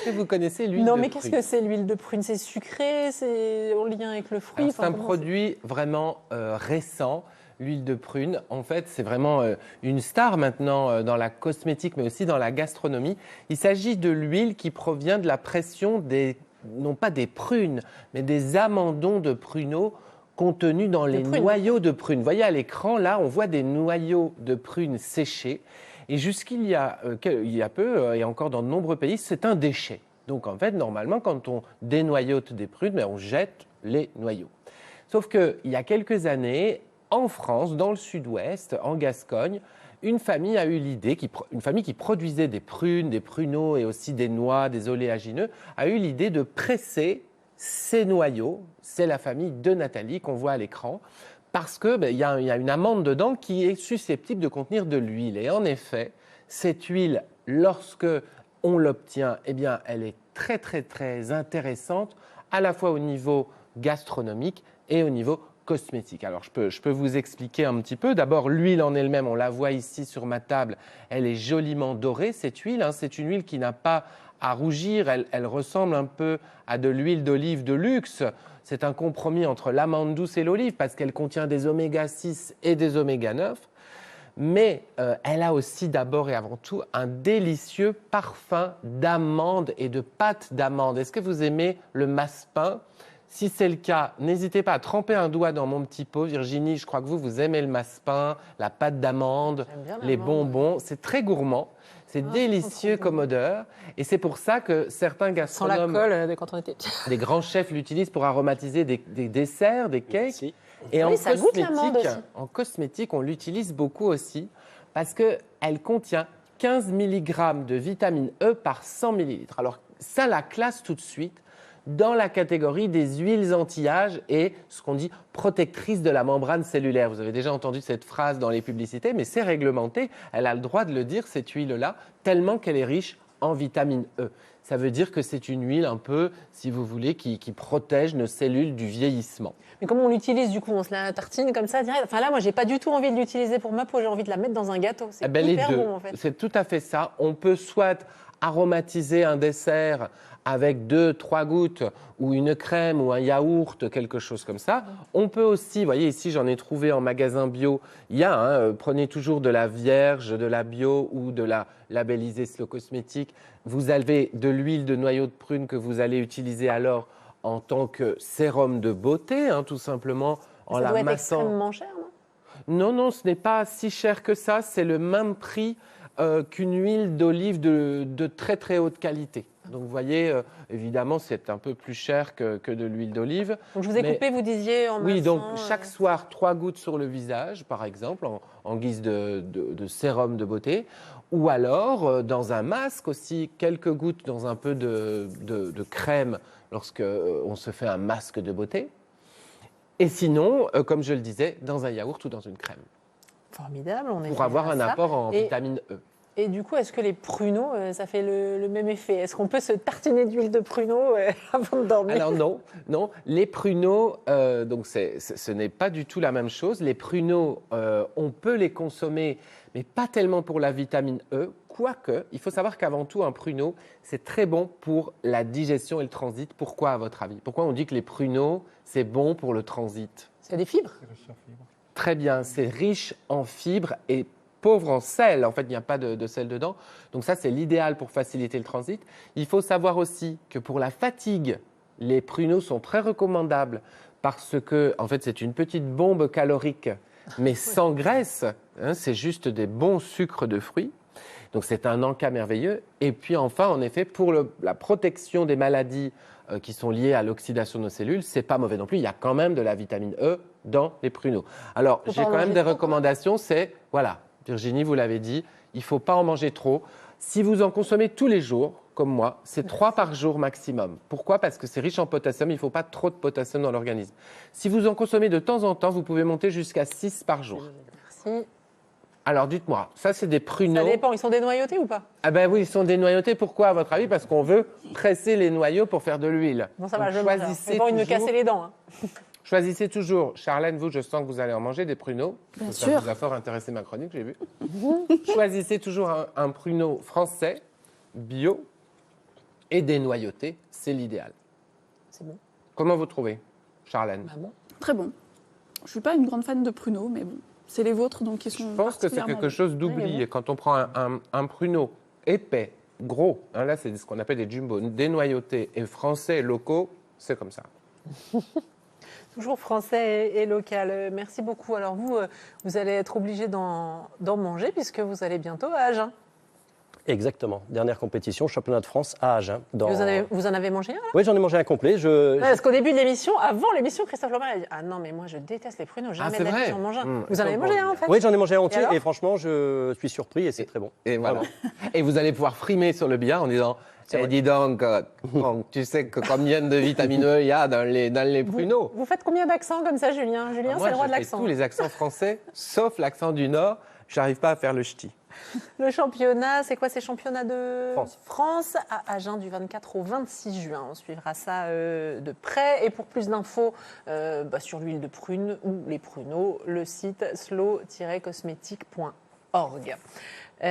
Est-ce que vous connaissez l'huile de Non, prune? mais qu'est-ce que c'est l'huile de prune? C'est sucré, c'est en lien avec le fruit? C'est un produit vraiment récent. L'huile de prune, en fait, c'est vraiment une star maintenant dans la cosmétique, mais aussi dans la gastronomie. Il s'agit de l'huile qui provient de la pression des, non pas des prunes, mais des amandons de pruneaux contenus dans les noyaux de prunes. Vous voyez à l'écran, là, on voit des noyaux de prunes séchés. Et jusqu'il y a, il y a peu, et encore dans de nombreux pays, c'est un déchet. Donc, en fait, normalement, quand on dénoyote des prunes, on jette les noyaux. Sauf qu'il y a quelques années, en France, dans le sud-ouest, en Gascogne, une famille a eu l'idée, une famille qui produisait des prunes, des pruneaux et aussi des noix, des oléagineux, a eu l'idée de presser ces noyaux. C'est la famille de Nathalie qu'on voit à l'écran, parce qu'il y a une amande dedans qui est susceptible de contenir de l'huile. Et en effet, cette huile, lorsque on l'obtient, eh bien, elle est très, très, très intéressante, à la fois au niveau gastronomique et au niveau cosmétique. Alors, je peux vous expliquer un petit peu. D'abord, l'huile en elle-même, on la voit ici sur ma table, elle est joliment dorée, cette huile. C'est une huile qui n'a pas à rougir, elle ressemble un peu à de l'huile d'olive de luxe. C'est un compromis entre l'amande douce et l'olive parce qu'elle contient des oméga 6 et des oméga 9. Mais elle a aussi d'abord et avant tout un délicieux parfum d'amande et de pâte d'amande. Est-ce que vous aimez le massepain? Si c'est le cas, n'hésitez pas à tremper un doigt dans mon petit pot. Virginie, je crois que vous aimez le massepain, la pâte d'amande, les bonbons. C'est très gourmand, c'est délicieux comme odeur. Et c'est pour ça que certains gastronomes, sans la colle quand on était petit. des grands chefs l'utilisent pour aromatiser des desserts, des cakes. Si. Et Oui, ça goûte l'amande aussi. en cosmétique, on l'utilise beaucoup aussi parce qu'elle contient 15 mg de vitamine E par 100 ml. Alors ça la classe tout de suite dans la catégorie des huiles anti-âge et ce qu'on dit protectrice de la membrane cellulaire. Vous avez déjà entendu cette phrase dans les publicités, mais c'est réglementé. Elle a le droit de le dire, cette huile-là, tellement qu'elle est riche en vitamine E. Ça veut dire que c'est une huile un peu, si vous voulez, qui protège nos cellules du vieillissement. Mais comment on l'utilise du coup? On se la tartine comme ça direct? Enfin là, moi, j'ai pas du tout envie de l'utiliser pour ma peau. J'ai envie de la mettre dans un gâteau. C'est hyper bon en fait. C'est tout à fait ça. On peut soit aromatiser un dessert avec 2-3 gouttes ou une crème ou un yaourt, quelque chose comme ça. On peut aussi, vous voyez ici j'en ai trouvé en magasin bio, il y a, prenez toujours de la vierge, de la bio ou de la labellisée Slow Cosmétique. Vous avez de l'huile de noyau de prune que vous allez utiliser alors en tant que sérum de beauté, tout simplement en la massant. Ça doit être extrêmement cher, non? Non, non, ce n'est pas si cher que ça. C'est le même prix qu'une huile d'olive de très très haute qualité. Donc vous voyez, évidemment, c'est un peu plus cher que de l'huile d'olive. Donc je vous ai coupé, vous disiez en massant. Oui, donc chaque soir, 3 gouttes sur le visage, par exemple, en guise de sérum de beauté. Ou alors, dans un masque aussi, quelques gouttes dans un peu de crème lorsqu'on se fait un masque de beauté. Et sinon, comme je le disais, dans un yaourt ou dans une crème. Formidable, on est pour avoir un apport en vitamine E. Et du coup, est-ce que les pruneaux, ça fait le même effet? Est-ce qu'on peut se tartiner d'huile de pruneau avant de dormir? Alors non, non. Les pruneaux, donc ce n'est pas du tout la même chose. Les pruneaux, on peut les consommer, mais pas tellement pour la vitamine E. Quoique, il faut savoir qu'avant tout, un pruneau, c'est très bon pour la digestion et le transit. Pourquoi, à votre avis? Pourquoi on dit que les pruneaux, c'est bon pour le transit? C'est des fibres? Très bien, c'est riche en fibres et pauvre en sel. En fait, il n'y a pas de sel dedans. Donc ça, c'est l'idéal pour faciliter le transit. Il faut savoir aussi que pour la fatigue, les pruneaux sont très recommandables parce que, en fait, c'est une petite bombe calorique, mais sans graisse. C'est juste des bons sucres de fruits. Donc c'est un encas merveilleux. Et puis enfin, en effet, pour la protection des maladies qui sont liées à l'oxydation de nos cellules, c'est pas mauvais non plus. Il y a quand même de la vitamine E dans les pruneaux. Alors, j'ai quand même des recommandations. C'est, voilà, Virginie, vous l'avez dit, il ne faut pas en manger trop. Si vous en consommez tous les jours, comme moi, c'est 3 par jour maximum. Pourquoi? Parce que c'est riche en potassium, il ne faut pas trop de potassium dans l'organisme. Si vous en consommez de temps en temps, vous pouvez monter jusqu'à 6 par jour. Merci. Alors dites-moi, ça c'est des pruneaux. Ça dépend, ils sont dénoyautés ou pas? Ah ben oui, ils sont dénoyautés. Pourquoi à votre avis? Parce qu'on veut presser les noyaux pour faire de l'huile. Bon, ça va, je choisissez n'ai pas envie de me casser les dents. Choisissez toujours. Charlène, vous, je sens que vous allez en manger des pruneaux. Bien ça sûr. vous a fort intéressé ma chronique, j'ai vu. Choisissez toujours un pruneau français, bio. et dénoyauté, c'est l'idéal. C'est bon. Comment vous trouvez, Charlène? Bah bon. Très bon. Je ne suis pas une grande fan de pruneaux, mais bon, c'est les vôtres, donc ils sont Je pense que c'est quelque chose d'oublié. Quand on prend un pruneau épais, gros, hein, là c'est ce qu'on appelle des jumbo, dénoyautés et français locaux, c'est comme ça. Toujours français et local. Merci beaucoup. Alors vous allez être obligé d'en manger puisque vous allez bientôt à Agen. Exactement. Dernière compétition, championnat de France à Agen. Vous en avez mangé un là? Oui, j'en ai mangé un complet. Parce qu'au début de l'émission, avant l'émission, Christophe Lambert a dit « Ah non, mais moi je déteste les pruneaux, jamais de la vie j'en mange un. Vous en avez mangé un en fait? Oui, j'en ai mangé un entier et franchement, je suis surpris et c'est très bon. Et voilà. Et vous allez pouvoir frimer sur le billard en disant dis donc, tu sais que combien de vitamine E il y a dans les pruneaux. Vous faites combien d'accents comme ça, Julien? Julien, c'est le roi de l'accent. Moi, je fais tous les accents français, sauf l'accent du Nord. J'arrive pas à faire le ch'ti. Le championnat, c'est quoi? C'est championnat de France à Agen du 24 au 26 juin. On suivra ça de près. Et pour plus d'infos sur l'huile de prune ou les pruneaux, le site slow-cosmétique.org.